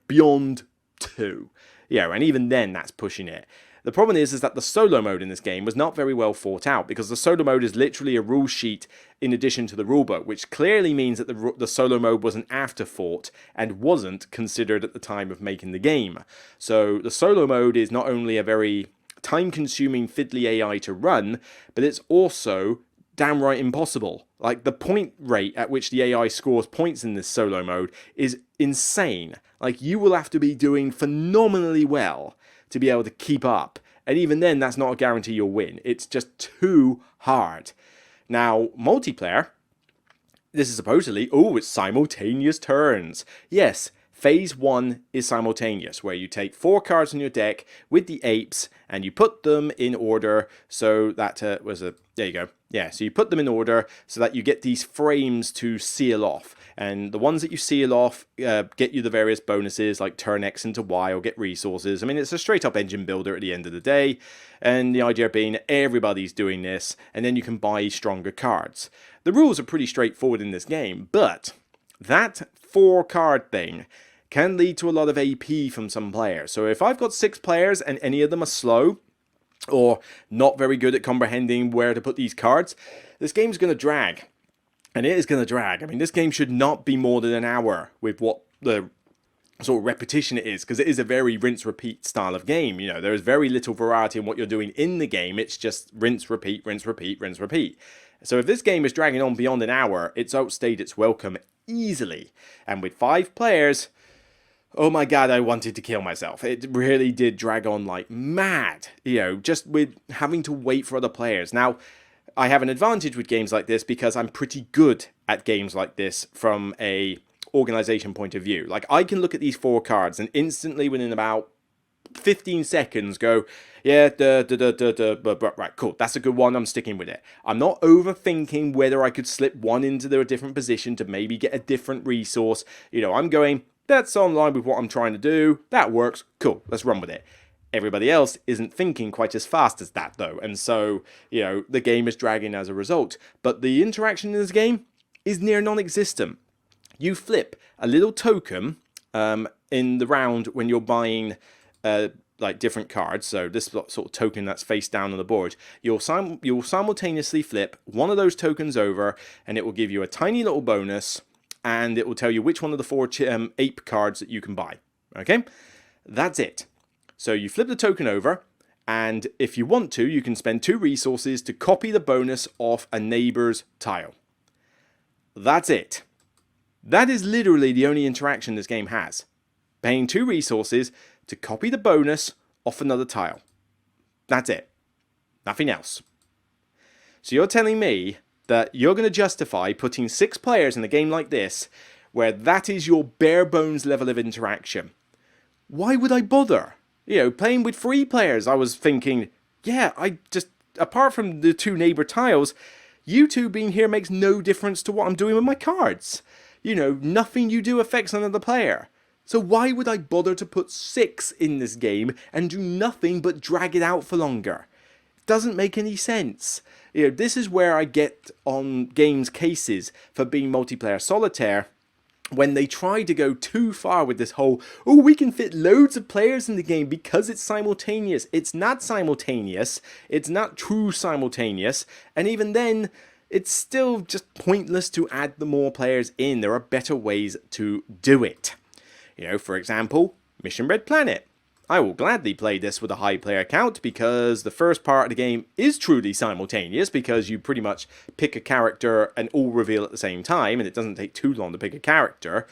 Speaker 1: Beyond 2. And even then, that's pushing it. The problem is that the solo mode in this game was not very well thought out, because the solo mode is literally a rule sheet in addition to the rulebook, which clearly means that the solo mode was an afterthought and wasn't considered at the time of making the game. So the solo mode is not only a very time-consuming fiddly AI to run, but it's also downright impossible. Like, the point rate at which the AI scores points in this solo mode is insane. Like, you will have to be doing phenomenally well to be able to keep up. And even then, that's not a guarantee you'll win. It's just too hard. Now, multiplayer, this is supposedly, it's simultaneous turns. Yes, Phase 1 is simultaneous, where you take 4 cards on your deck with the apes, and you put them in order so that, there you go. Yeah, so you put them in order so that you get these frames to seal off. And the ones that you seal off get you the various bonuses, like turn X into Y or get resources. It's a straight up engine builder at the end of the day. And the idea being everybody's doing this, and then you can buy stronger cards. The rules are pretty straightforward in this game, but that 4-card thing can lead to a lot of AP from some players. So if I've got 6 players and any of them are slow, or not very good at comprehending where to put these cards, this game's going to drag. And it is going to drag. This game should not be more than an hour with what the sort of repetition it is, because it is a very rinse-repeat style of game. There is very little variety in what you're doing in the game. It's just rinse, repeat, rinse, repeat, rinse, repeat. So if this game is dragging on beyond an hour, it's outstayed its welcome easily. And with 5 players, oh my god, I wanted to kill myself. It really did drag on like mad, just with having to wait for other players. Now, I have an advantage with games like this because I'm pretty good at games like this from a organization point of view. Like, I can look at these 4 cards and instantly within about 15 seconds go, yeah, right, cool, that's a good one, I'm sticking with it. I'm not overthinking whether I could slip one into a different position to maybe get a different resource. I'm going, that's online with what I'm trying to do, that works, cool, let's run with it. Everybody else isn't thinking quite as fast as that, though, and so, the game is dragging as a result. But the interaction in this game is near non-existent. You flip a little token in the round when you're buying like different cards. So this sort of token that's face down on the board, you'll simultaneously flip one of those tokens over, and it will give you a tiny little bonus, and it will tell you which one of the 4 ape cards that you can buy. Okay, that's it. So you flip the token over, and if you want to, you can spend 2 resources to copy the bonus off a neighbor's tile. That's it. That is literally the only interaction this game has. Paying 2 resources to copy the bonus off another tile. That's it. Nothing else. So you're telling me that you're going to justify putting 6 players in a game like this, where that is your bare bones level of interaction? Why would I bother? Playing with 3 players, I was thinking, yeah, apart from the 2 neighbor tiles, you 2 being here makes no difference to what I'm doing with my cards. Nothing you do affects another player. So why would I bother to put 6 in this game and do nothing but drag it out for longer? It doesn't make any sense. This is where I get on games' cases for being multiplayer solitaire, when they try to go too far with this whole, oh, we can fit loads of players in the game because it's simultaneous. It's not simultaneous. It's not true simultaneous. And even then, it's still just pointless to add the more players in. There are better ways to do it. For example, Mission Red Planet. I will gladly play this with a high player count because the first part of the game is truly simultaneous, because you pretty much pick a character and all reveal at the same time, and it doesn't take too long to pick a character.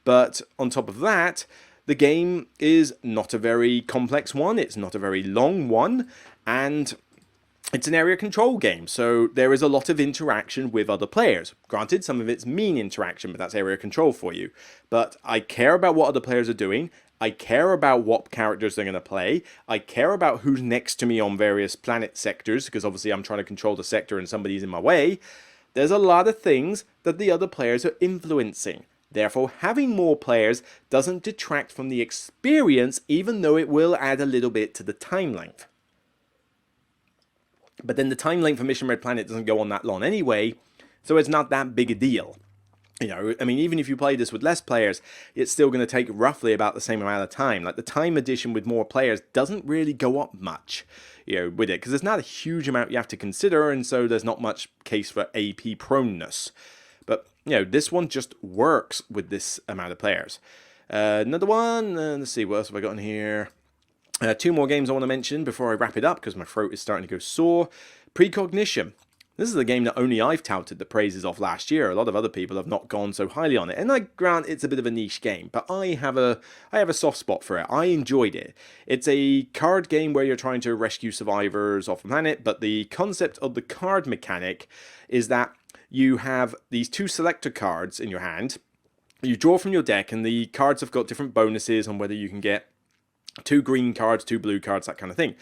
Speaker 1: But on top of that, the game is not a very complex one, it's not a very long one, and it's an area control game, so there is a lot of interaction with other players. Granted, some of it's mean interaction, but that's area control for you. But I care about what other players are doing. I care about what characters they're going to play. I care about who's next to me on various planet sectors, because obviously I'm trying to control the sector and somebody's in my way. There's a lot of things that the other players are influencing. Therefore, having more players doesn't detract from the experience, even though it will add a little bit to the time length. But then the time length for Mission Red Planet doesn't go on that long anyway, so it's not that big a deal. Even if you play this with less players, it's still going to take roughly about the same amount of time. Like, the time addition with more players doesn't really go up much, with it, because there's not a huge amount you have to consider, and so there's not much case for AP proneness. But, this one just works with this amount of players. Another one, let's see, what else have I got in here? 2 more games I want to mention before I wrap it up, because my throat is starting to go sore. Precognition. This is a game that only I've touted the praises of last year. A lot of other people have not gone so highly on it. And I grant it's a bit of a niche game, but I have a soft spot for it. I enjoyed it. It's a card game where you're trying to rescue survivors off a planet, but the concept of the card mechanic is that you have these 2 selector cards in your hand. You draw from your deck, and the cards have got different bonuses on whether you can get 2 green cards, 2 blue cards, that kind of thing.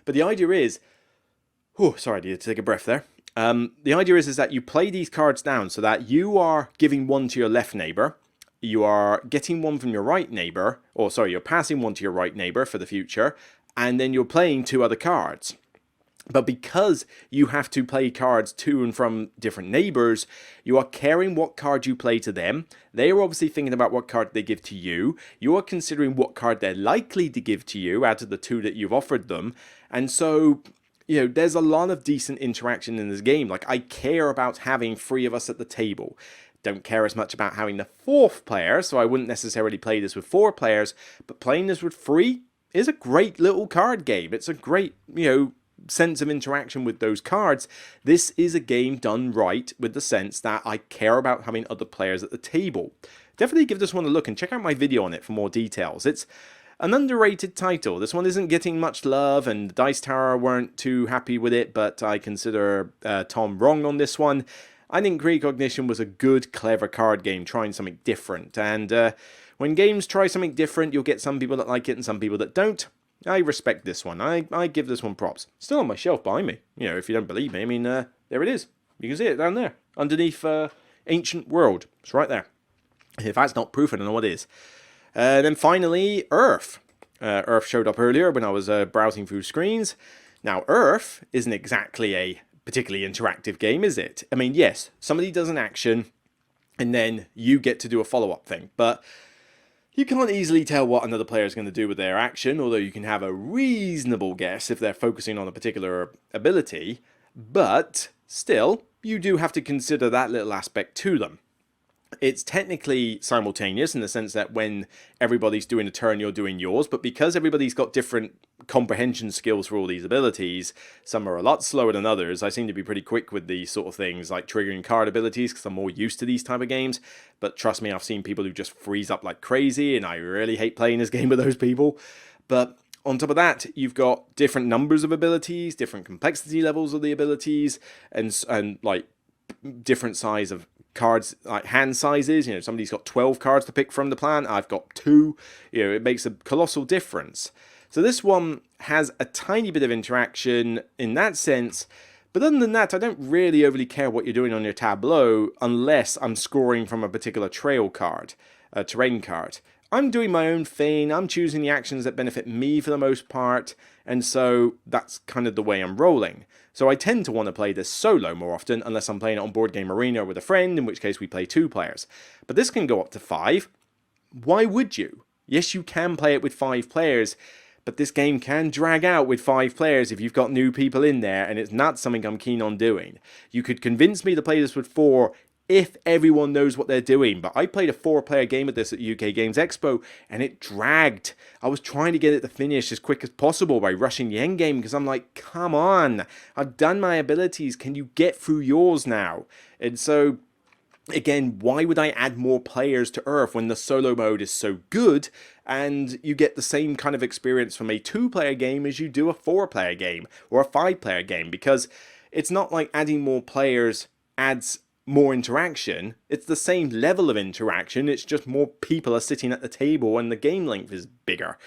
Speaker 1: But the idea is... sorry, I needed to take a breath there. The idea is that you play these cards down so that you are giving 1 to your left neighbor, you are getting 1 from your right neighbor, you're passing 1 to your right neighbor for the future, and then you're playing 2 other cards. But because you have to play cards to and from different neighbors, you are caring what card you play to them. They are obviously thinking about what card they give to you. You are considering what card they're likely to give to you out of the 2 that you've offered them. And so, there's a lot of decent interaction in this game. Like, I care about having 3 of us at the table. Don't care as much about having the 4th player, so I wouldn't necessarily play this with 4 players. But playing this with 3 is a great little card game. It's a great, sense of interaction with those cards. This is a game done right, with the sense that I care about having other players at the table. Definitely give this one a look and check out my video on it for more details. It's an underrated title. This one isn't getting much love, and Dice Tower weren't too happy with it, but I consider Tom wrong on this one. I think Precognition was a good, clever card game trying something different, and when games try something different, you'll get some people that like it and some people that don't. I respect this one. I give this one props. Still on my shelf behind me. If you don't believe me, there it is. You can see it down there, underneath Ancient World. It's right there. If that's not proof, I don't know what is. Then finally, Earth. Earth showed up earlier when I was browsing through screens. Now, Earth isn't exactly a particularly interactive game, is it? I mean, yes, somebody does an action, and then you get to do a follow-up thing, but you can't easily tell what another player is going to do with their action, although you can have a reasonable guess if they're focusing on a particular ability, but still, you do have to consider that little aspect to them. It's technically simultaneous in the sense that when everybody's doing a turn, you're doing yours, but because everybody's got different comprehension skills for all these abilities, some are a lot slower than others. I seem to be pretty quick with these sort of things, like triggering card abilities, because I'm more used to these type of games, but trust me, I've seen people who just freeze up like crazy, and I really hate playing this game with those people. But on top of that, you've got different numbers of abilities, different complexity levels of the abilities, and like different size of cards, like hand sizes. You know, somebody's got 12 cards to pick from the plan, I've got 2. You know, it makes a colossal difference. So this one has a tiny bit of interaction in that sense, but other than that, I don't really overly care what you're doing on your tableau unless I'm scoring from a particular trail card, a terrain card. I'm doing my own thing, I'm choosing the actions that benefit me for the most part, and so that's kind of the way I'm rolling. So I tend to want to play this solo more often, unless I'm playing it on Board Game Arena with a friend, in which case we play 2 players. But this can go up to 5. Why would you? Yes, you can play it with 5 players, but this game can drag out with 5 players if you've got new people in there, and it's not something I'm keen on doing. You could convince me to play this with 4 if everyone knows what they're doing, but I played a 4-player game of this at UK Games Expo, and it dragged. I was trying to get it to finish as quick as possible by rushing the endgame, because I'm like, come on, I've done my abilities, can you get through yours now? And so, again, why would I add more players to Earth when the solo mode is so good, and you get the same kind of experience from a 2-player game as you do a 4-player game, or a 5-player game, because it's not like adding more players adds more interaction. It's the same level of interaction, it's just more people are sitting at the table and the game length is bigger.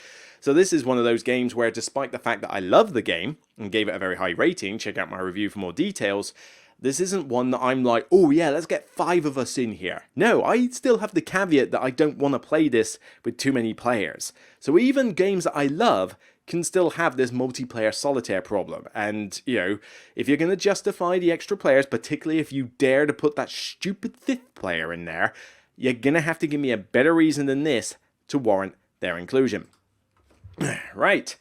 Speaker 1: So this is one of those games where, despite the fact that I love the game and gave it a very high rating, check out my review for more details, this isn't one that I'm like, oh yeah, let's get 5 of us in here. No, I still have the caveat that I don't want to play this with too many players. So even games that I love can still have this multiplayer solitaire problem. And, you know, if you're going to justify the extra players, particularly if you dare to put that stupid 5th player in there, you're going to have to give me a better reason than this to warrant their inclusion. Right.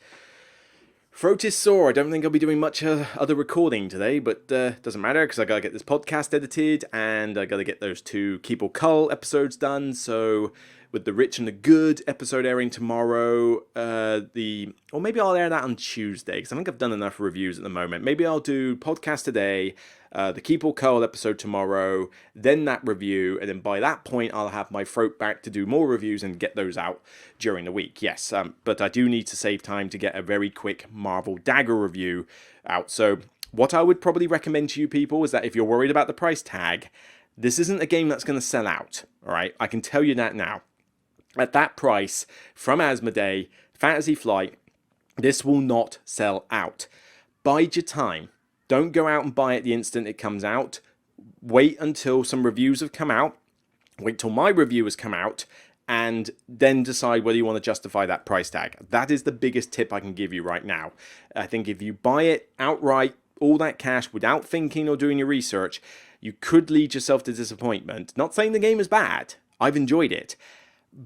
Speaker 1: Throat is sore. I don't think I'll be doing much other recording today, but doesn't matter, because I got to get this podcast edited, and I got to get those 2 Meeple Cull episodes done, so with the Rich and the Good episode airing tomorrow, or maybe I'll air that on Tuesday, because I think I've done enough reviews at the moment. Maybe I'll do podcast today, the Meeple Cull episode tomorrow, then that review, and then by that point I'll have my throat back to do more reviews and get those out during the week. Yes, but I do need to save time to get a very quick Marvel Dagger review out. So what I would probably recommend to you people is that if you're worried about the price tag, this isn't a game that's going to sell out, alright? I can tell you that now. At that price, from Asmodee, Fantasy Flight, this will not sell out. Bide your time. Don't go out and buy it the instant it comes out. Wait until some reviews have come out. Wait till my review has come out, and then decide whether you want to justify that price tag. That is the biggest tip I can give you right now. I think if you buy it outright, all that cash, without thinking or doing your research, you could lead yourself to disappointment. Not saying the game is bad. I've enjoyed it.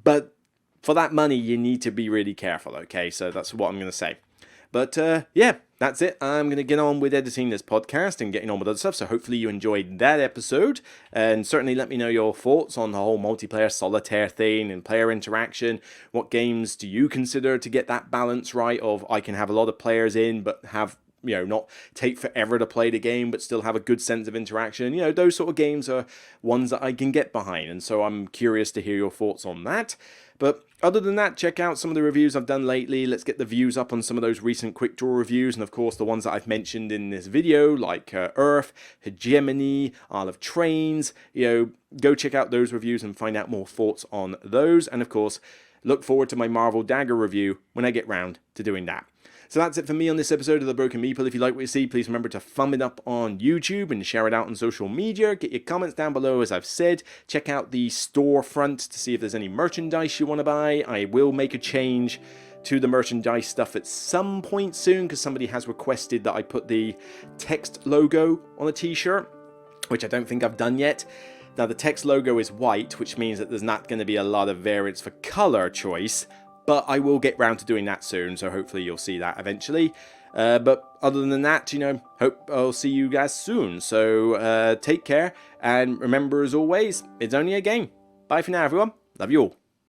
Speaker 1: But for that money, you need to be really careful, okay? So that's what I'm going to say. But yeah, that's it. I'm going to get on with editing this podcast and getting on with other stuff. So hopefully you enjoyed that episode. And certainly let me know your thoughts on the whole multiplayer solitaire thing and player interaction. What games do you consider to get that balance right of I can have a lot of players in but have, you know, not take forever to play the game, but still have a good sense of interaction. You know, those sort of games are ones that I can get behind, and so I'm curious to hear your thoughts on that. But other than that, check out some of the reviews I've done lately. Let's get the views up on some of those recent quick draw reviews, and of course the ones that I've mentioned in this video, like Earth, Hegemony, Isle of Trains. You know, go check out those reviews and find out more thoughts on those, and of course, look forward to my Marvel Dagger review when I get round to doing that. So that's it for me on this episode of The Broken Meeple. If you like what you see, please remember to thumb it up on YouTube and share it out on social media. Get your comments down below, as I've said. Check out the storefront to see if there's any merchandise you want to buy. I will make a change to the merchandise stuff at some point soon, because somebody has requested that I put the text logo on a t-shirt, which I don't think I've done yet. Now, the text logo is white, which means that there's not going to be a lot of variants for color choice, but I will get round to doing that soon, so hopefully you'll see that eventually. But other than that, you know, hope I'll see you guys soon. So take care, and remember, as always, it's only a game. Bye for now, everyone. Love you all.